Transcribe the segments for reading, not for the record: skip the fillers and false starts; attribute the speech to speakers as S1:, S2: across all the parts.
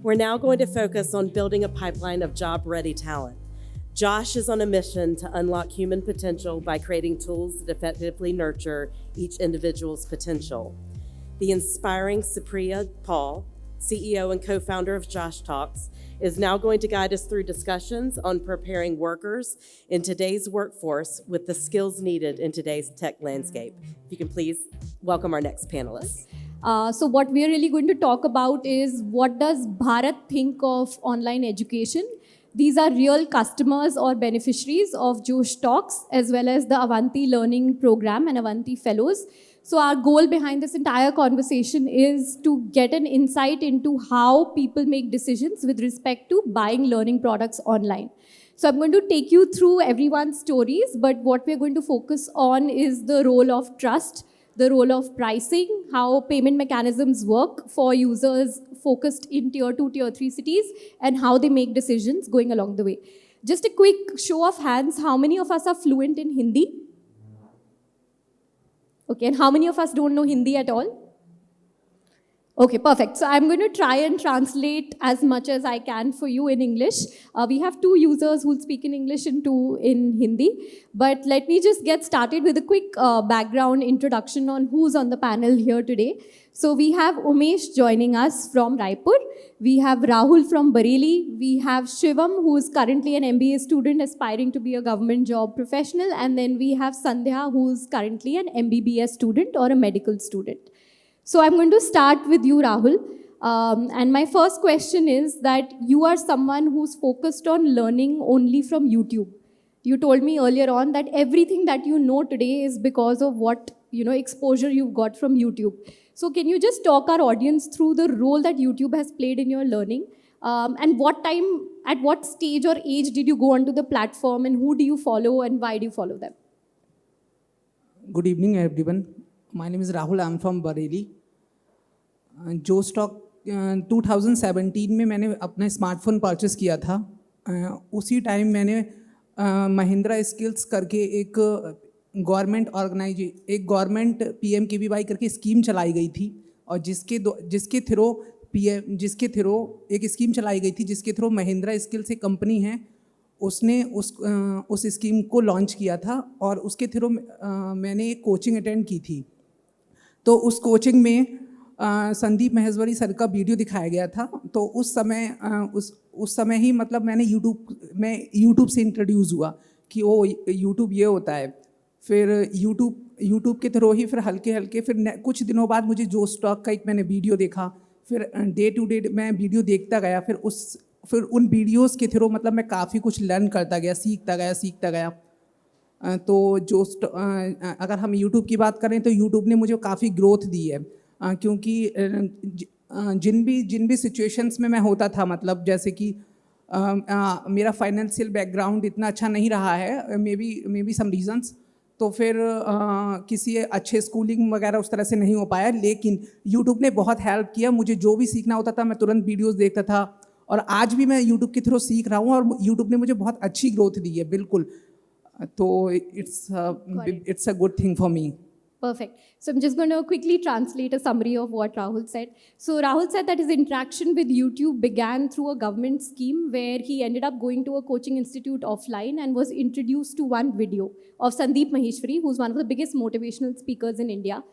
S1: We're now going to focus on building a pipeline of job-ready talent. Josh is on a mission to unlock human potential by creating tools that effectively nurture each individual's potential. The inspiring Supriya Paul, CEO and co-founder of Josh Talks, is now going to guide us through discussions on preparing workers in today's workforce with the skills needed in today's tech landscape. If you can please welcome our next panelist.
S2: So what we are really going to talk about is, what does Bharat think of online education? These are real customers or beneficiaries of Josh Talks, as well as the Avanti Learning Program and Avanti Fellows. So our goal behind this entire conversation is to get an insight into how people make decisions with respect to buying learning products online. So I'm going to take you through everyone's stories, but what we're going to focus on is the role of trust, the role of pricing, how payment mechanisms work for users focused in tier 2, tier 3 cities, and how they make decisions going along the way. Just a quick show of hands, how many of us are fluent in Hindi? Okay, and how many of us don't know Hindi at all? Okay, perfect. So I'm going to try and translate as much as I can for you in English. We have 2 users who speak in English and 2 in Hindi. But let me just get started with a quick background introduction on who's on the panel here today. So we have Umesh joining us from Raipur. We have Rahul from Bareilly. We have Shivam, who is currently an MBA student aspiring to be a government job professional. And then we have Sandhya, who's currently an MBBS student or a medical student. So I'm going to start with you, Rahul. And my first question is that you are someone who's focused on learning only from YouTube. You told me earlier on that everything that you know today is because of what exposure you've got from YouTube. So can you just talk our audience through the role that YouTube has played in your learning? And at what stage or age did you go onto the platform, and who do you follow and why do you follow them?
S3: Good evening, everyone. My name is Rahul. I'm from Bareilly. Josh Talk 2017 में मैंने अपना smartphone purchase किया था. उसी time मैंने Mahindra skills करके एक government PMKVY करके स्कीम चलाई गई थी, और जिसके थ्रू एक स्कीम चलाई गई थी जिसके थ्रू महिंद्रा स्किल्स एक कंपनी है, उसने उस स्कीम को लॉन्च किया था, और उसके थ्रू मैंने एक कोचिंग अटेंड की थी. तो उस कोचिंग में संदीप महेश्वरी सर का वीडियो दिखाया गया था. तो उस समय ही मतलब मैंने यूट्यूब से इंट्रोड्यूस हुआ कि वो यूट्यूब ये होता है. फिर यूट्यूब के थ्रू ही फिर हल्के फिर कुछ दिनों बाद मुझे जोश टॉक का एक मैंने वीडियो देखा. फिर डे टू डे मैं वीडियो देखता गया. फिर उन वीडियोस के थ्रू मतलब मैं काफ़ी कुछ लर्न करता गया, सीखता गया. तो अगर हम यूट्यूब की बात करें तो यूट्यूब ने मुझे काफ़ी ग्रोथ दी है, क्योंकि जिन भी सिचुएशंस में मैं होता था, मतलब जैसे कि मेरा फाइनेंशियल बैकग्राउंड इतना अच्छा नहीं रहा है, मे बी सम रीजंस, तो फिर किसी अच्छे स्कूलिंग वगैरह उस तरह से नहीं हो पाया. लेकिन यूट्यूब ने बहुत हेल्प किया. मुझे जो भी सीखना होता था मैं तुरंत वीडियोस देखता था, और आज भी मैं यूट्यूब के थ्रू सीख रहा हूँ, और यूट्यूब ने मुझे बहुत अच्छी ग्रोथ दी है. बिल्कुल. तो it's a good thing for me.
S2: Perfect. So I'm just going to quickly translate a summary of what Rahul said. So Rahul said that his interaction with YouTube began through a government scheme where he ended up going to a coaching institute offline and was introduced to one video of Sandeep Maheshwari, who's one of the biggest motivational speakers in India.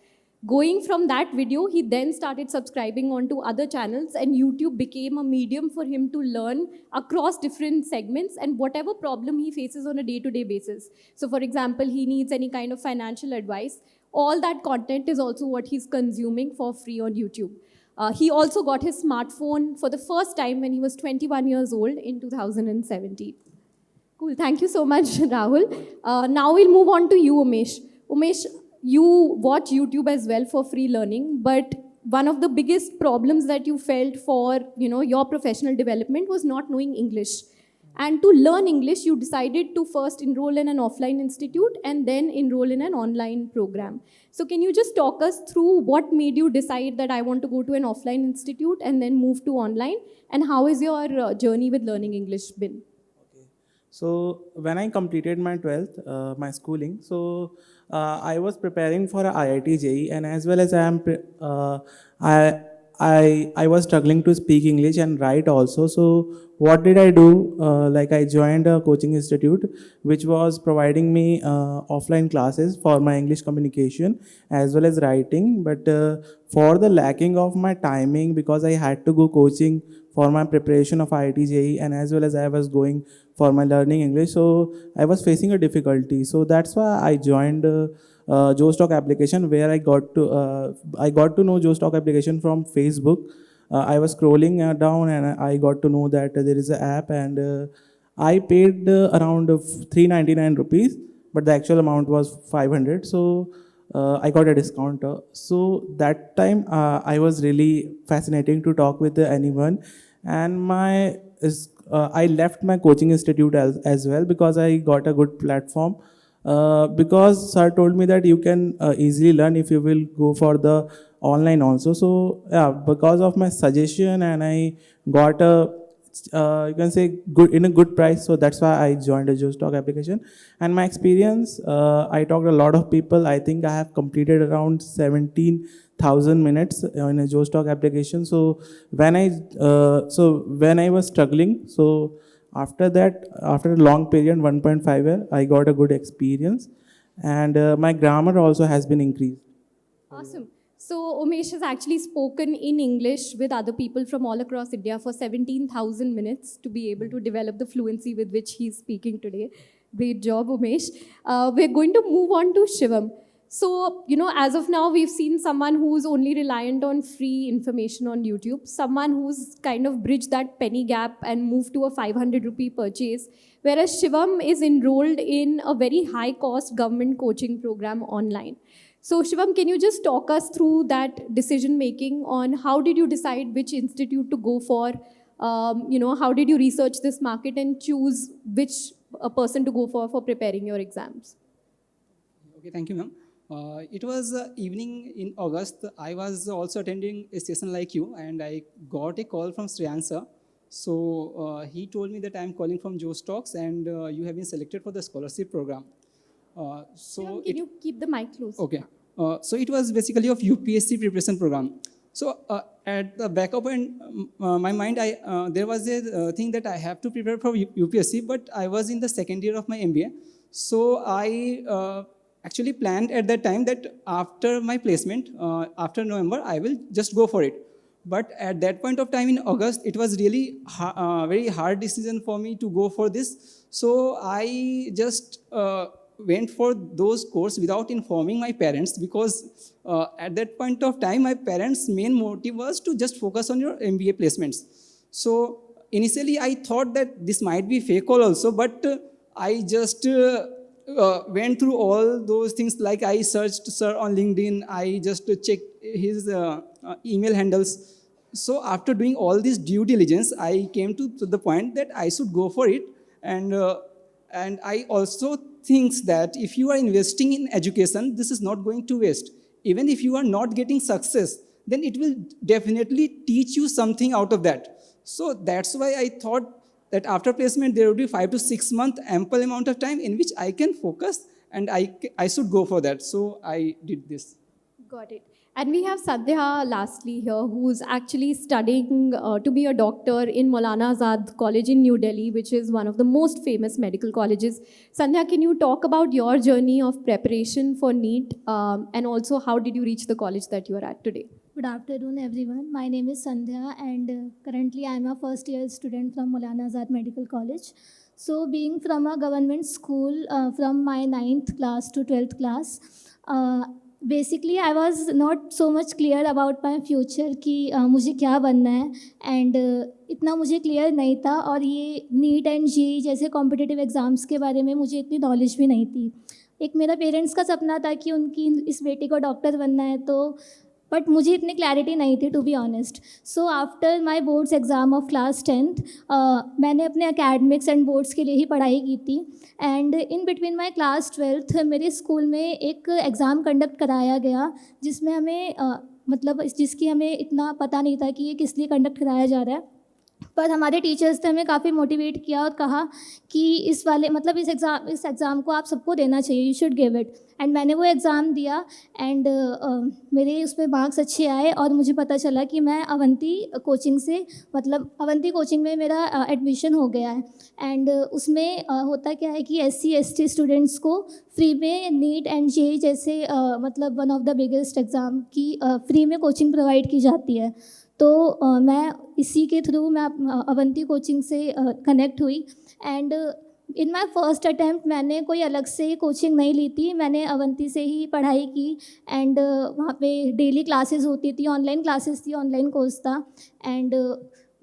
S2: Going from that video, he then started subscribing onto other channels, and YouTube became a medium for him to learn across different segments and whatever problem he faces on a day-to-day basis. So for example, he needs any kind of financial advice. All that content is also what he's consuming for free on YouTube. He also got his smartphone for the first time when he was 21 years old in 2017. Cool, thank you so much, Rahul. Now we'll move on to you, Umesh. Umesh, you watch YouTube as well for free learning, but one of the biggest problems that you felt for your professional development was not knowing English. And to learn English, you decided to first enroll in an offline institute and then enroll in an online program. So can you just talk us through what made you decide that I want to go to an offline institute and then move to online? And how is your journey with learning English been?
S4: Okay. So when I completed my 12th, my schooling, so I was preparing for a IIT JEE, and as well as I was struggling to speak English and write also. So what did I do? Like I joined a coaching institute which was providing me offline classes for my English communication as well as writing. But for the lacking of my timing, because I had to go coaching for my preparation of IIT JEE and as well as I was going for my learning English, so I was facing a difficulty. So that's why I joined Jostock application, where I got to know Jostock application from Facebook. I was scrolling down and I got to know that there is an app, and I paid around 399 rupees, but the actual amount was 500. So I got a discount. So that time I was really fascinating to talk with anyone, and I left my coaching institute as well because I got a good platform. Because sir told me that you can easily learn if you will go for the online also. So yeah, because of my suggestion, and I got a you can say good in a good price. So that's why I joined a Jostock application. And my experience, I talked to a lot of people. I think I have completed around 17,000 minutes in a Jostock application. So when I was struggling, so after that, after a long period, 1.5 year, I got a good experience, and my grammar also has been increased.
S2: Awesome. So Umesh has actually spoken in English with other people from all across India for 17,000 minutes to be able to develop the fluency with which he's speaking today. Great job, Umesh. We're going to move on to Shivam. So, as of now, we've seen someone who's only reliant on free information on YouTube, someone who's kind of bridged that penny gap and moved to a 500 rupee purchase, whereas Shivam is enrolled in a very high-cost government coaching program online. So, Shivam, can you just talk us through that decision-making on how did you decide which institute to go for? How did you research this market and choose which person to go for preparing your exams?
S5: Okay, thank you, ma'am. It was evening in August. I was also attending a session like you, and I got a call from Sriyan sir. So he told me that I am calling from Jostocks, and you have been selected for the scholarship program.
S2: Shivam, can you keep the mic close?
S5: Okay. So it was basically of UPSC preparation program. So at the back of my mind, there was a thing that I have to prepare for UPSC, but I was in the second year of my MBA. So I actually planned at that time that after my placement, after November, I will just go for it. But at that point of time in August, it was really very hard decision for me to go for this. So I just went for those courses without informing my parents, because at that point of time, my parents' main motive was to just focus on your MBA placements. So initially, I thought that this might be fake call also, but I just went through all those things. Like I searched sir on LinkedIn, I just checked his email handles. So after doing all this due diligence, I came to the point that I should go for it. And I also think that if you are investing in education, this is not going to waste. Even if you are not getting success, then it will definitely teach you something out of that. So that's why I thought that after placement, there would be 5 to 6 months, ample amount of time in which I can focus, and I should go for that. So I did this.
S2: Got it. And we have Sandhya lastly here, who's actually studying to be a doctor in Maulana Azad College in New Delhi, which is one of the most famous medical colleges. Sandhya, can you talk about your journey of preparation for NEET, and also how did you reach the college that you are at today?
S6: Good afternoon, everyone. My name is Sandhya, and currently I am a first-year student from Maulana Azad Medical College. So, being from a government school from my 9th class to 12th class, basically I was not so much clear about my future कि मुझे क्या बनना है, and इतना मुझे clear नहीं था, और ये नीट एंड जेईई जैसे कॉम्पिटिटिव एग्ज़ाम्स के बारे में मुझे इतनी नॉलेज भी नहीं थी. एक मेरा पेरेंट्स का सपना था कि उनकी इस बेटी को डॉक्टर बनना है, तो बट मुझे इतनी क्लैरिटी नहीं थी, to be honest. So after my boards exam of class 10th मैंने अपने एकेडमिक्स एंड बोर्ड्स के लिए ही पढ़ाई की थी. And in between my class 12th मेरे स्कूल में एक एग्ज़ाम कंडक्ट कराया गया, जिसमें हमें जिसकी हमें इतना पता नहीं था कि ये किस लिए कंडक्ट कराया जा रहा है. पर हमारे टीचर्स ने हमें काफ़ी मोटिवेट किया और कहा कि इस एग्ज़ाम को आप सबको देना चाहिए, you should give it. And मैंने वो एग्ज़ाम दिया एंड मेरे उसमें मार्क्स अच्छे आए और मुझे पता चला कि मैं अवंती कोचिंग में मेरा एडमिशन हो गया है। एंड उसमें होता क्या है कि SC/ST स्टूडेंट्स को फ्री में नीट एंड JEE जैसे one of the biggest exam की फ्री में कोचिंग प्रोवाइड की जाती है। तो मैं इसी के थ्रू मैं अवंती कोचिंग से कनेक्ट हुई and in my first attempt मैंने कोई अलग से कोचिंग नहीं ली थी, मैंने अवंती से ही पढ़ाई की। एंड वहाँ पे डेली क्लासेस होती थी, ऑनलाइन क्लासेस थी, ऑनलाइन कोर्स था। एंड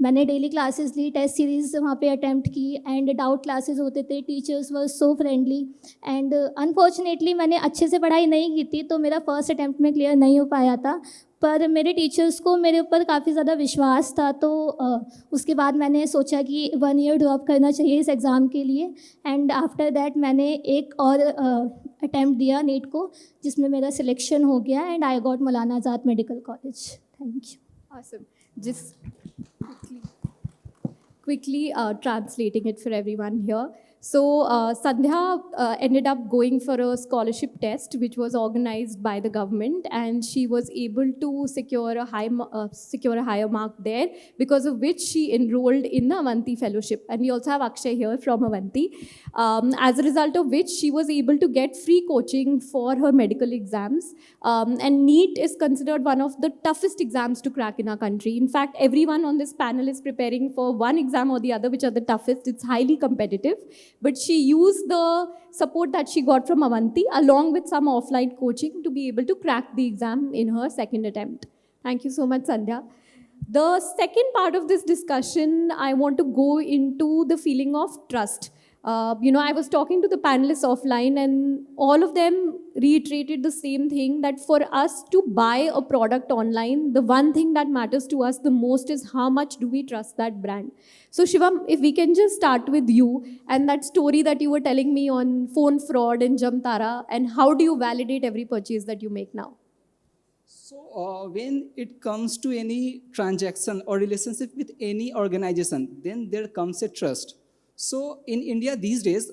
S6: मैंने डेली क्लासेस ली, टेस्ट सीरीज़ वहाँ पे अटैम्प्ट की एंड डाउट क्लासेस होते थे, teachers were so friendly. And unfortunately मैंने अच्छे से पढ़ाई नहीं की थी तो मेरा फर्स्ट अटैम्प्ट में क्लियर नहीं हो पाया था, पर मेरे टीचर्स को मेरे ऊपर काफ़ी ज़्यादा विश्वास था। तो उसके बाद मैंने सोचा कि 1 ईयर ड्रॉप करना चाहिए इस एग्ज़ाम के लिए। एंड आफ्टर दैट मैंने एक और अटैम्प्ट दिया नीट को जिसमें मेरा सिलेक्शन हो गया and I got Maulana Azad Medical College. Thank you.
S2: Awesome. Just quickly translating it for everyone here. So Sandhya ended up going for a scholarship test which was organized by the government, and she was able to secure a higher mark there, because of which she enrolled in the Avanti Fellowship. And we also have Akshay here from Avanti. As a result of which she was able to get free coaching for her medical exams. And NEET is considered one of the toughest exams to crack in our country. In fact, everyone on this panel is preparing for one exam or the other, which are the toughest. It's highly competitive. But she used the support that she got from Avanti along with some offline coaching to be able to crack the exam in her second attempt. Thank you so much, Sandhya. The second part of this discussion, I want to go into the feeling of trust. I was talking to the panelists offline and all of them reiterated the same thing, that for us to buy a product online, the one thing that matters to us the most is how much do we trust that brand. So Shivam, if we can just start with you and that story that you were telling me on phone fraud in Jamtara, and how do you validate every purchase that you make now?
S5: So when it comes to any transaction or relationship with any organization, then there comes a trust. So in India these days,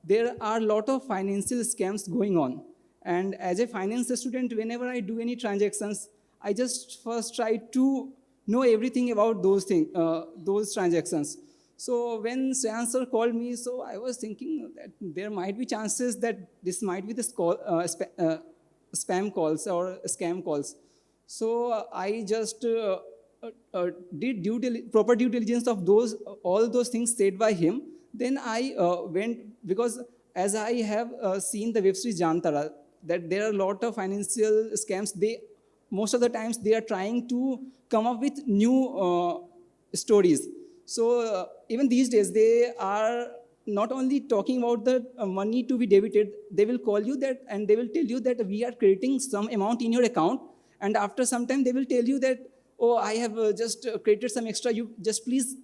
S5: there are a lot of financial scams going on. And as a finance student, whenever I do any transactions, I just first try to know everything about those things, those transactions. So when Sayan sir called me, so I was thinking that there might be chances that this might be the spam calls or scam calls. So I just did proper due diligence of all those things said by him. Then I went, because as I have seen the web series Jamtara, that there are a lot of financial scams. Most of the times they are trying to come up with new stories. So even these days they are not only talking about the money to be debited, they will call you that and they will tell you that we are crediting some amount in your account, and after some time they will tell you that, oh, I have just created some extra, you just please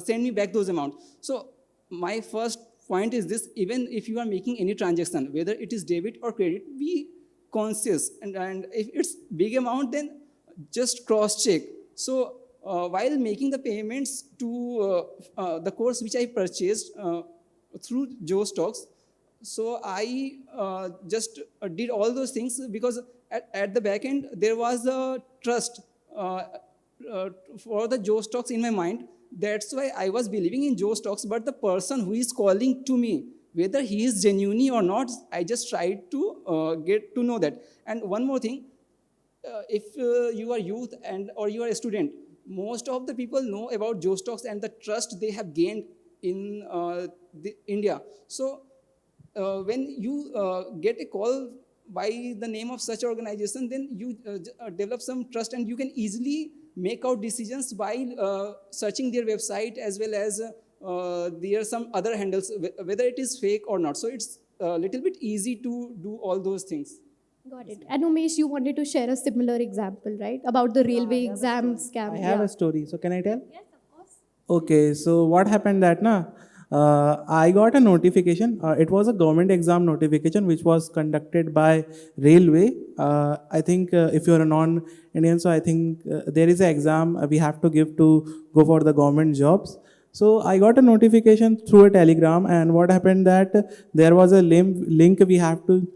S5: send me back those amounts. So my first point is this: even if you are making any transaction, whether it is debit or credit, be conscious, and if it's big amount, then just cross check. So while making the payments to the course which I purchased through Joe Stocks, so I just did all those things because at the back end there was a trust for the Joe Stocks in my mind. That's why I was believing in Joe Stocks, but the person who is calling to me, whether he is genuine or not, I just tried to get to know that. And one more thing, if you are youth or you are a student, most of the people know about Joe Stocks and the trust they have gained in India. So when you get a call by the name of such organization, then you develop some trust and you can easily make out decisions by searching their website, as well as there are some other handles, whether it is fake or not. So it's a little bit easy to do all those things.
S2: Got it. And Umesh, you wanted to share a similar example, right? About the railway exam scam.
S4: I have a story. So can I tell?
S2: Yes, of course.
S4: Okay, so what happened that I got a notification. It was a government exam notification which was conducted by Railway. I think if you're a non-Indian, so I think there is an exam we have to give to go for the government jobs. So I got a notification through a telegram, and what happened that there was a link we have to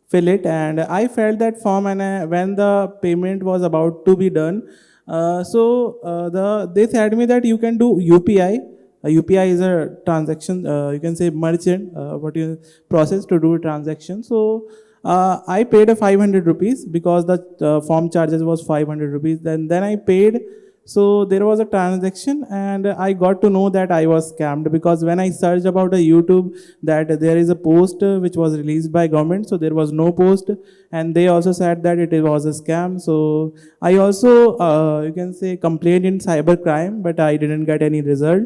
S4: fill it, and I filled that form, and when the payment was about to be done, they said me that you can do UPI. UPI is a transaction, you can say merchant, what you process to do a transaction. So I paid a 500 rupees because the form charges was 500 rupees. Then I paid. So there was a transaction, and I got to know that I was scammed, because when I searched about a YouTube that there is a post which was released by government, so there was no post, and they also said that it was a scam. So I also you can say complained in cybercrime, but I didn't get any result.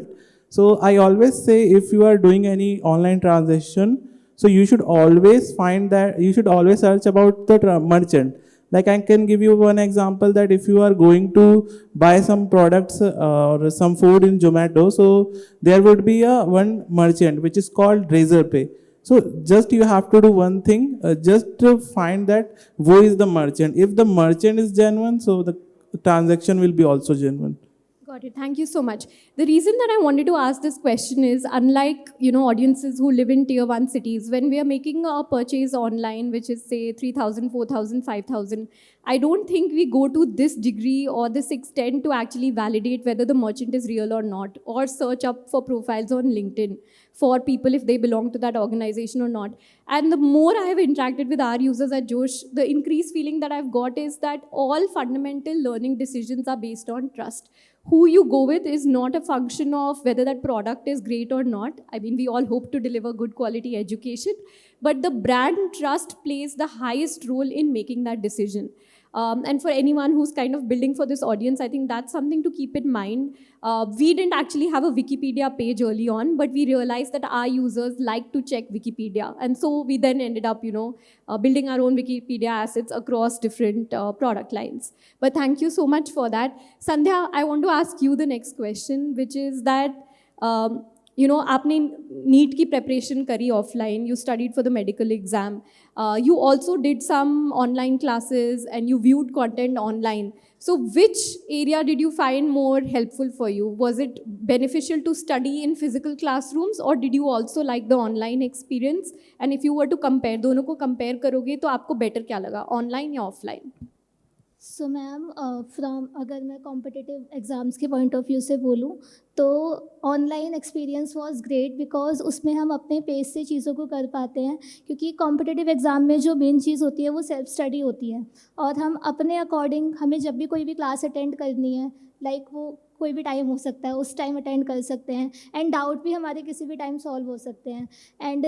S4: So I always say, if you are doing any online transaction, so you should always search about the merchant. Like I can give you one example, that if you are going to buy some products or some food in Zomato, so there would be one merchant which is called Razorpay. So just you have to do one thing, just to find that who is the merchant. If the merchant is genuine, so the transaction will be also genuine.
S2: Got it. Thank you so much. The reason that I wanted to ask this question is, unlike, audiences who live in tier 1 cities, when we are making a purchase online, which is say 3,000, 4,000, 5,000, I don't think we go to this degree or this extent to actually validate whether the merchant is real or not, or search up for profiles on LinkedIn for people if they belong to that organization or not. And the more I have interacted with our users at Josh, the increased feeling that I've got is that all fundamental learning decisions are based on trust. Who you go with is not a function of whether that product is great or not. I mean, we all hope to deliver good quality education, but the brand trust plays the highest role in making that decision. And for anyone who's kind of building for this audience, I think that's something to keep in mind. We didn't actually have a Wikipedia page early on, but we realized that our users like to check Wikipedia. And so we then ended up, building our own Wikipedia assets across different product lines. But thank you so much for that. Sandhya, I want to ask you the next question, which is that, आपने NEET की preparation करी offline, you studied for the medical exam, you also did some online classes and you viewed content online. So which area did you find more helpful for you? Was it beneficial to study in physical classrooms, or did you also like the online experience? And if you were to compare, दोनों को compare करोगे तो आपको better क्या लगा, online या offline?
S6: So ma'am अगर मैं कॉम्पिटिटिव एग्ज़ाम्स के पॉइंट ऑफ व्यू से बोलूँ तो online experience was great, because उसमें हम अपने पेस से चीज़ों को कर पाते हैं, क्योंकि कॉम्पिटिटिव एग्ज़ाम में जो मेन चीज़ होती है वो सेल्फ स्टडी होती है, और हम अपने अकॉर्डिंग, हमें जब भी कोई भी क्लास अटेंड करनी है, लाइक वो कोई भी टाइम हो सकता है, उस टाइम अटेंड कर सकते हैं, एंड डाउट भी हमारे किसी भी टाइम सॉल्व हो सकते हैं, एंड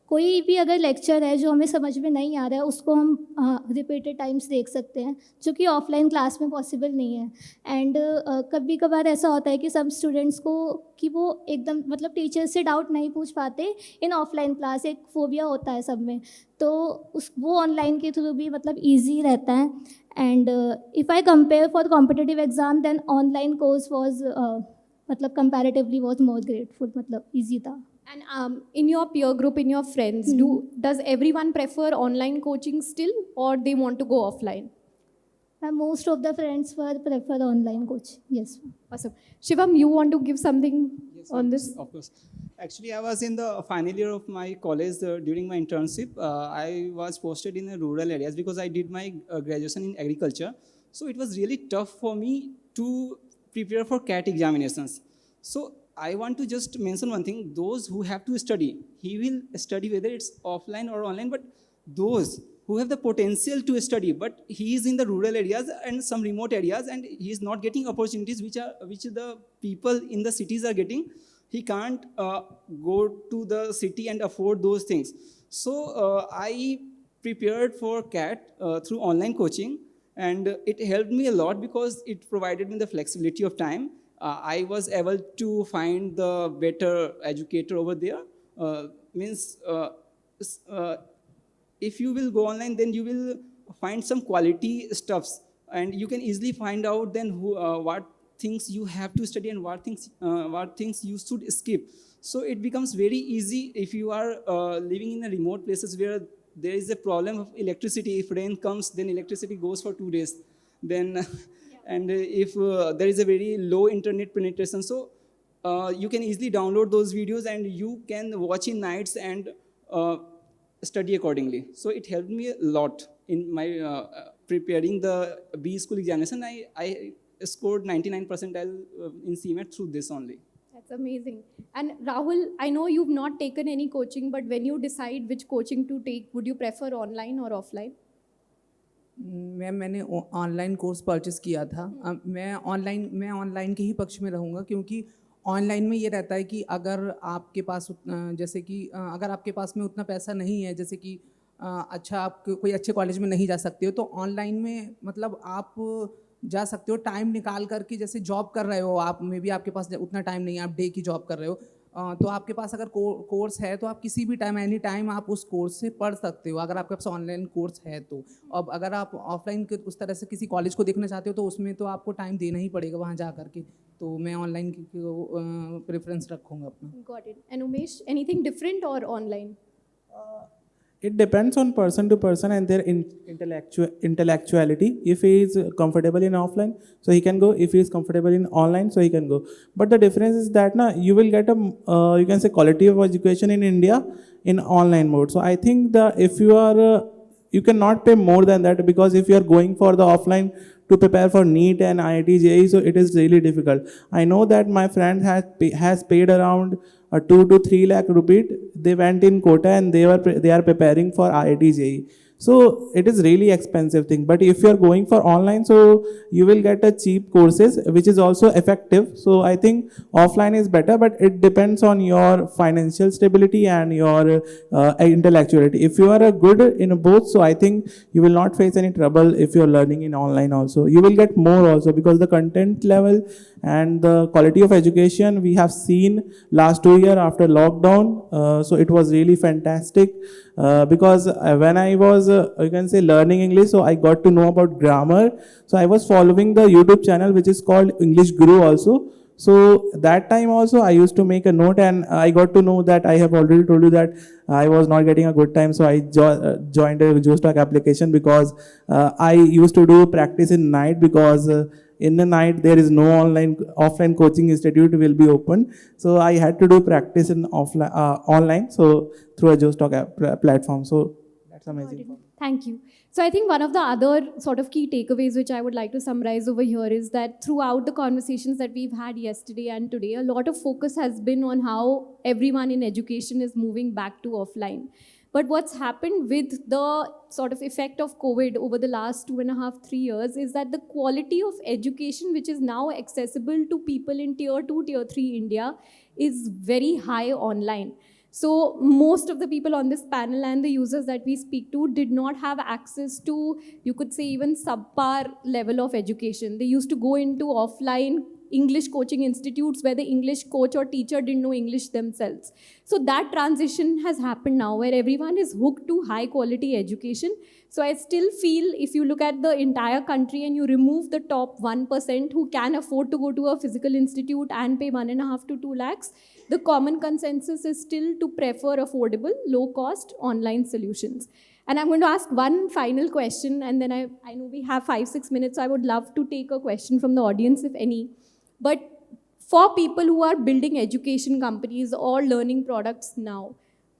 S6: कोई भी अगर लेक्चर है जो हमें समझ में नहीं आ रहा है उसको हम रिपीटेड टाइम्स देख सकते हैं, जो कि ऑफलाइन क्लास में पॉसिबल नहीं है. एंड कभी कभार ऐसा होता है कि सब स्टूडेंट्स को कि वो एकदम मतलब टीचर से डाउट नहीं पूछ पाते इन ऑफलाइन क्लास, एक फोबिया होता है सब में, तो वो ऑनलाइन के थ्रू भी मतलब ईजी रहता है. And if I compare for competitive exam then online course was मतलब कंपैरेटिवली वॉज मोर ग्रेटफुल, मतलब ईजी था.
S2: And in your peer group, in your friends, does everyone prefer online coaching still, or they want to go offline?
S6: Most of the friends prefer online coaching. Yes.
S2: Awesome. Shivam, you want to give something on this?
S5: Of course. Actually, I was in the final year of my college during my internship. I was posted in the rural areas because I did my graduation in agriculture. So it was really tough for me to prepare for CAT examinations. So I want to just mention one thing: those who have to study, he will study whether it's offline or online, but those who have the potential to study, but he is in the rural areas and some remote areas, and he is not getting opportunities which the people in the cities are getting. He can't go to the city and afford those things. So I prepared for CAT through online coaching, and it helped me a lot because it provided me the flexibility of time. I was able to find the better educator over there. If you will go online, then you will find some quality stuffs, and you can easily find out then what things you have to study and what things you should skip. So it becomes very easy if you are living in a remote places where there is a problem of electricity. If rain comes, then electricity goes for 2 days. Then, and if there is a very low internet penetration, so you can easily download those videos and you can watch in nights and study accordingly. So it helped me a lot in my preparing the B school examination. I scored 99 percentile in CMAT through this only.
S2: That's amazing. And Rahul, I know you've not taken any coaching, but when you decide which coaching to take, would you prefer online or offline?
S3: मैंने online course purchase किया था. मैं online के ही पक्ष में रहूँगा, क्योंकि online में ये रहता है कि अगर आपके पास जैसे कि अगर आपके पास में उतना पैसा नहीं है, जैसे कि अच्छा आप कोई अच्छे कॉलेज में नहीं जा सकते हो, तो ऑनलाइन में मतलब आप जा सकते हो टाइम निकाल करके. जैसे जॉब कर रहे हो आप, मे बी आपके पास उतना टाइम नहीं है, आप डे की जॉब कर रहे हो, तो आपके पास अगर कोर्स है तो आप किसी भी टाइम एनी टाइम आप उस कोर्स से पढ़ सकते हो, अगर आपके पास ऑनलाइन कोर्स है तो. अब अगर आप ऑफलाइन के उस तरह से किसी कॉलेज को देखना चाहते हो तो उसमें तो आपको टाइम देना ही पड़ेगा वहाँ जा करके. तो मैं ऑनलाइन की प्रेफरेंस रखूँगा अपना.
S2: Got it. And Umesh, anything different or online?
S4: It depends on person to person and their intellectuality. If he is comfortable in offline, so he can go. If he is comfortable in online, so he can go. But the difference is that you will get a you can say quality of education in India in online mode. So I think that if you are you cannot pay more than that, because if you are going for the offline to prepare for NEET and IIT JEE, so it is really difficult. I know that my friend has paid around 2 to 3 lakh rupees. They went in quota and they are preparing for IIT JEE. So it is really expensive thing. But if you are going for online, so you will get a cheap courses, which is also effective. So I think offline is better, but it depends on your financial stability and your intellectuality. If you are good in both, so I think you will not face any trouble if you are learning in online also. You will get more also, because the content level and the quality of education we have seen last 2 years after lockdown. So it was really fantastic. Because when I was, you can say, learning English, so I got to know about grammar. So I was following the YouTube channel which is called English Guru also. So that time also I used to make a note, and I got to know that I have already told you that I was not getting a good time. So I joined a JoStock application, because I used to do practice in night, because in the night there is no offline coaching institute will be open. So I had to do practice in online, so through a JoStock platform. So that's amazing.
S2: Thank you. So I think one of the other sort of key takeaways which I would like to summarize over here is that throughout the conversations that we've had yesterday and today, a lot of focus has been on how everyone in education is moving back to offline. But what's happened with the sort of effect of COVID over the last 2.5, 3 years is that the quality of education which is now accessible to people in tier 2, tier 3 India is very high online. So most of the people on this panel and the users that we speak to did not have access to, you could say, even subpar level of education. They used to go into offline English coaching institutes where the English coach or teacher didn't know English themselves. So that transition has happened now, where everyone is hooked to high quality education. So I still feel if you look at the entire country and you remove the top 1% who can afford to go to a physical institute and pay 1.5 to 2 lakhs, the common consensus is still to prefer affordable, low-cost online solutions. And I'm going to ask one final question, and then I know we have 5-6 minutes, so I would love to take a question from the audience, if any. But for people who are building education companies or learning products now,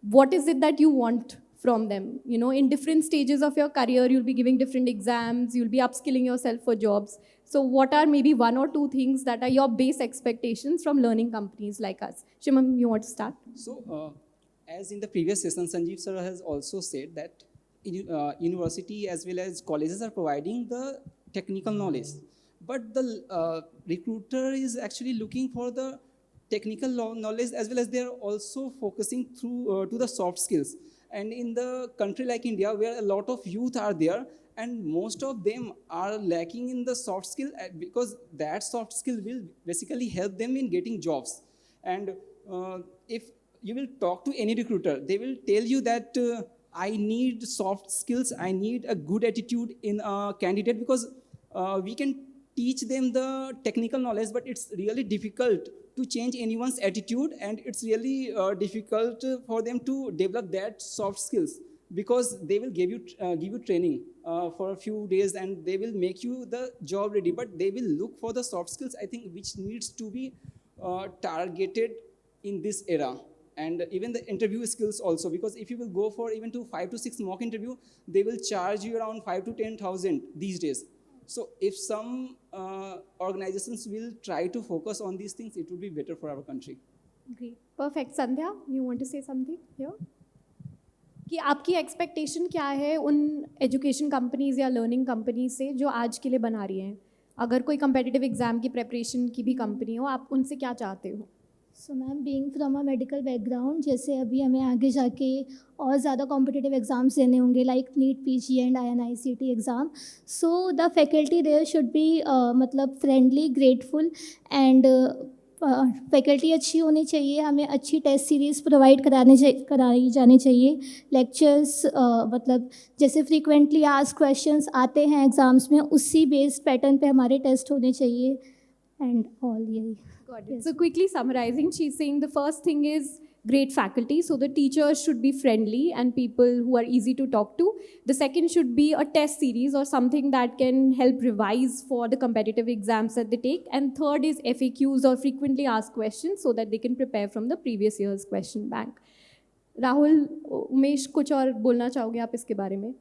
S2: what is it that you want from them? You know, in different stages of your career, you'll be giving different exams, you'll be upskilling yourself for jobs. So what are maybe 1 or 2 things that are your base expectations from learning companies like us? Shivam, you want to start?
S5: So, as in the previous session, Sanjeev sir has also said that university as well as colleges are providing the technical knowledge. But the recruiter is actually looking for the technical knowledge, as well as they are also focusing through to the soft skills. And in the country like India, where a lot of youth are there, and most of them are lacking in the soft skill, because that soft skill will basically help them in getting jobs. And if you will talk to any recruiter, they will tell you that I need soft skills, I need a good attitude in a candidate, because we can teach them the technical knowledge, but it's really difficult to change anyone's attitude, and it's really difficult for them to develop that soft skills, because they will give you training for a few days and they will make you the job ready, but they will look for the soft skills, I think, which needs to be targeted in this era. And even the interview skills also, because if you will go for even to 5 to 6 mock interview, they will charge you around 5 to 10,000 these days. So if some organizations will try to focus on these things, it would be better for our country.
S2: Great. Perfect. Sandhya, you want to say something here? कि आपकी expectation क्या है उन education companies या learning companies से जो आज के लिए बना रही हैं? अगर कोई कम्पिटिटिव एग्जाम की प्रेपरेशन की भी कंपनी हो, आप उनसे क्या चाहते हो?
S6: So ma'am, being from a medical background, जैसे अभी हमें आगे जाके और ज़्यादा कॉम्पिटिटिव एग्ज़ाम्स देने होंगे, like NEET, PG and INICET exam. So the faculty there should be मतलब फ्रेंडली, ग्रेटफुल, एंड फैकल्टी अच्छी होनी चाहिए. हमें अच्छी टेस्ट सीरीज़ प्रोवाइड कराई जानी चाहिए. लेक्चर्स मतलब जैसे फ्रीक्वेंटली आस्क्ड क्वेश्चंस आते हैं एग्ज़ाम्स में, उसी बेस्ड पैटर्न पे हमारे टेस्ट होने चाहिए. एंड ऑल यही.
S2: Got it. So quickly summarizing, she's saying the first thing is great faculty. So the teachers should be friendly and people who are easy to talk to. The second should be a test series or something that can help revise for the competitive exams that they take. And third is FAQs or frequently asked questions so that they can prepare from the previous year's question bank. Rahul, Umesh, कुछ और बोलना चाहोगे आप इसके बारे में?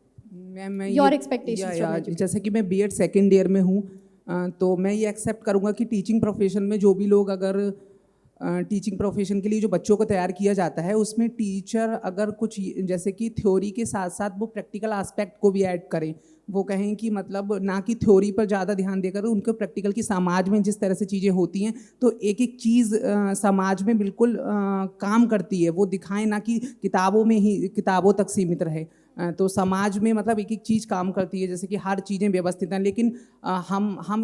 S3: मैं
S2: Your expectations from education.
S3: जैसे कि मैं B.Ed सेकेंड ईयर में हूँ, तो मैं ये एक्सेप्ट करूँगा कि टीचिंग प्रोफेशन में जो भी लोग अगर टीचिंग प्रोफेशन के लिए जो बच्चों को तैयार किया जाता है, उसमें टीचर अगर कुछ जैसे कि थ्योरी के साथ साथ वो प्रैक्टिकल एस्पेक्ट को भी ऐड करें. वो कहें कि मतलब ना कि थ्योरी पर ज़्यादा ध्यान देकर उनको प्रैक्टिकल की समाज में जिस तरह से चीज़ें होती हैं, तो एक एक चीज़ समाज में बिल्कुल काम करती है, वो दिखाएं, ना कि किताबों में ही किताबों तक सीमित रहे. तो समाज में मतलब एक एक चीज़ काम करती है, जैसे कि हर चीज़ें व्यवस्थित हैं, लेकिन हम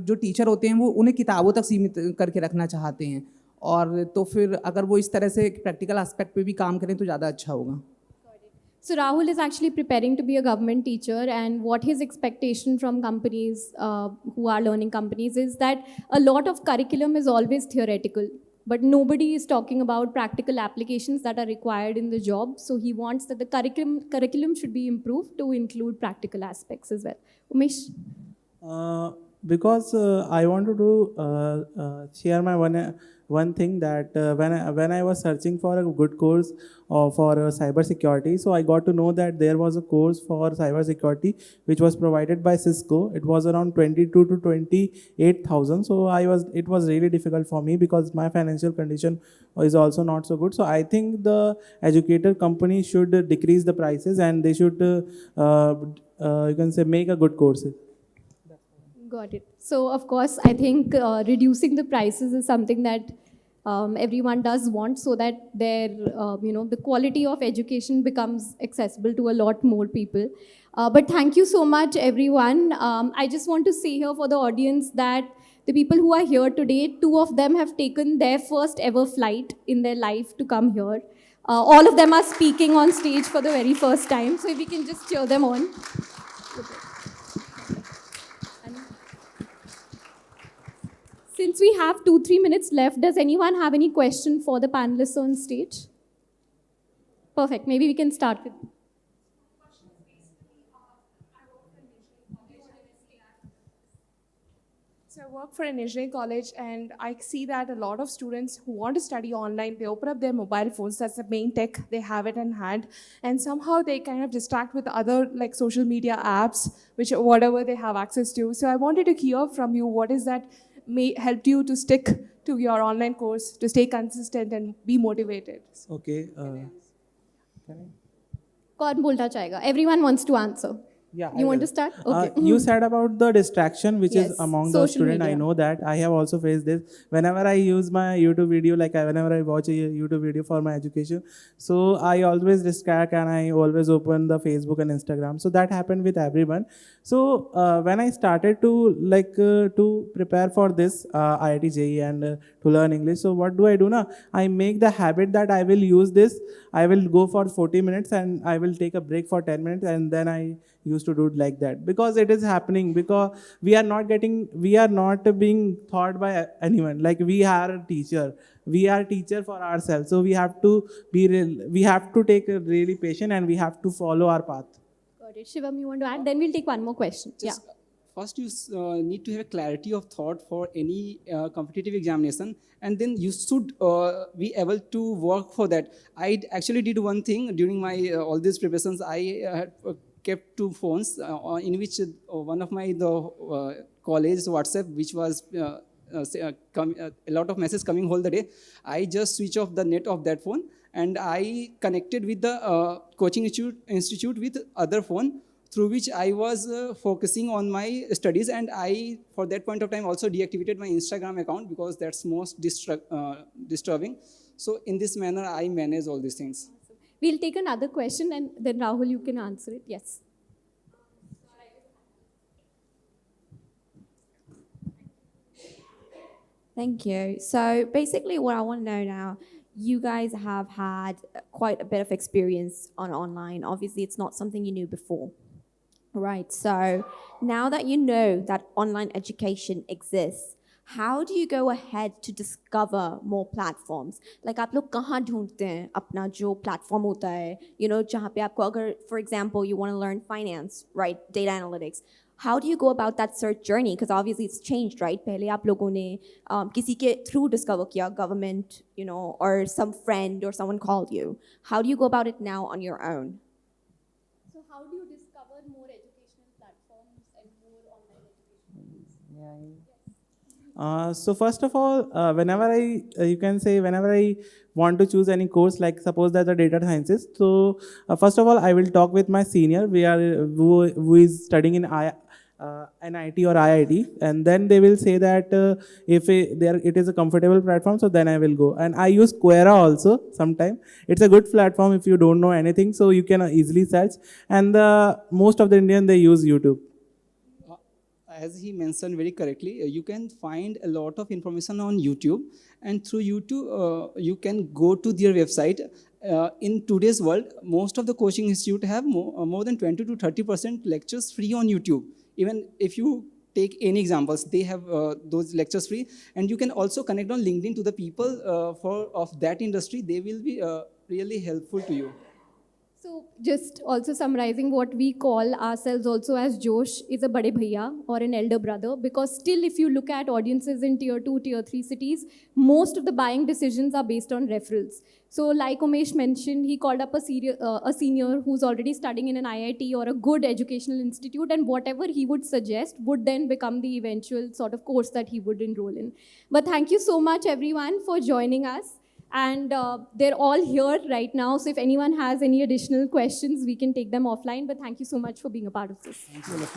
S3: जो टीचर होते हैं वो उन्हें किताबों तक सीमित करके रखना चाहते हैं. और तो फिर अगर वो इस तरह से प्रैक्टिकल एस्पेक्ट पे भी काम करें तो ज़्यादा अच्छा होगा.
S2: So Rahul is actually preparing to be a government teacher, and what his expectation from companies who are learning companies is that a lot of curriculum is always theoretical, but nobody is talking about practical applications that are required in the job. So he wants that the curriculum should be improved to include practical aspects as well. Umesh?
S4: Because I wanted to share my one thing that when I was searching for a good course for cyber security, so I got to know that there was a course for cyber security which was provided by Cisco. It was around 22 to 28,000. So it was really difficult for me because my financial condition is also not so good. So I think the educator company should decrease the prices and they should you can say make a good courses.
S2: Got it. So of course, I think reducing the prices is something that everyone does want, so that their the quality of education becomes accessible to a lot more people. But thank you so much, everyone. I just want to say here for the audience that the people who are here today, 2 of them have taken their first ever flight in their life to come here. All of them are speaking on stage for the very first time. So if we can just cheer them on. Since we have 2-3 minutes left, does anyone have any question for the panelists on stage? Perfect. Maybe we can start with.
S7: So I work for an engineering college, and I see that a lot of students who want to study online, they open up their mobile phones. That's the main tech. They have it in hand. And somehow they kind of distract with other like social media apps, whatever they have access to. So I wanted to hear from you, what is that may help you to stick to your online course, to stay consistent and be motivated?
S4: Okay.
S2: कौन बोलना चाहेगा? Everyone wants to answer.
S4: Yeah.
S2: You want to start? Okay.
S4: You said about the distraction, which
S2: Yes,
S4: is among the
S2: social
S4: student.
S2: media.
S4: I know that. I have also faced this. Whenever I use my YouTube video, like whenever I watch a YouTube video for my education, so I always distract and I always open the Facebook and Instagram. So that happened with everyone. So when I started to to prepare for this IIT JEE and to learn English. So what do I do now? I make the habit that I will use this. I will go for 40 minutes and I will take a break for 10 minutes, and then I used to do it like that, because it is happening, because we are not being taught by anyone. Like, we are a teacher. We are teacher for ourselves. So we have to take a really patient, and we have to follow our path.
S2: Got it. Shivam, you want to add? Then we'll take one more question.
S5: Just, first, you need to have a clarity of thought for any competitive examination, and then you should be able to work for that. I actually did one thing during my all these preparations. I had kept two phones in which one of my college WhatsApp, which was a lot of messages coming whole the day. I just switch off the net of that phone, and I connected with the coaching institute with other phone, through which I was focusing on my studies, and I, for that point of time, also deactivated my Instagram account, because that's most disturbing. So in this manner, I manage all these things.
S2: We'll take another question, and then Rahul, you can answer it. Yes.
S8: Thank you. So basically what I want to know now, you guys have had quite a bit of experience on online. Obviously, it's not something you knew before. Right, so now that you know that online education exists, how do you go ahead to discover more platforms? Like, आप लोग कहाँ ढूंढते हैं अपना जो platform होता है, जहाँ पे आपको अगर, for example, you want to learn finance, right, data analytics. How do you go about that search journey? Because obviously it's changed, right? पहले आप लोगों ने किसी के through discover किया, government, or some friend or someone called you. How do you go about it now on your own?
S2: So how do you discover more educational platforms and more online education?
S4: So first of all, whenever I want to choose any course, like suppose that the data sciences. So first of all, I will talk with my senior, who is studying in NIT or IIT, and then they will say that if it is a comfortable platform, so then I will go. And I use Quora also sometimes. It's a good platform if you don't know anything, so you can easily search. And most of the Indians, they use YouTube.
S5: As he mentioned very correctly, you can find a lot of information on YouTube, and through YouTube, you can go to their website. In today's world, most of the coaching institute have more than 20 to 30% lectures free on YouTube. Even if you take any examples, they have those lectures free, and you can also connect on LinkedIn to the people of that industry. They will be really helpful to you.
S2: So just also summarizing, what we call ourselves also as Josh is a bade bhaiya or an elder brother, because still if you look at audiences in tier 2, tier 3 cities, most of the buying decisions are based on referrals. So like Umesh mentioned, he called up a senior who's already studying in an IIT or a good educational institute, and whatever he would suggest would then become the eventual sort of course that he would enroll in. But thank you so much everyone for joining us. And they're all here right now. So if anyone has any additional questions, we can take them offline. But thank you so much for being a part of this.
S5: Thank you.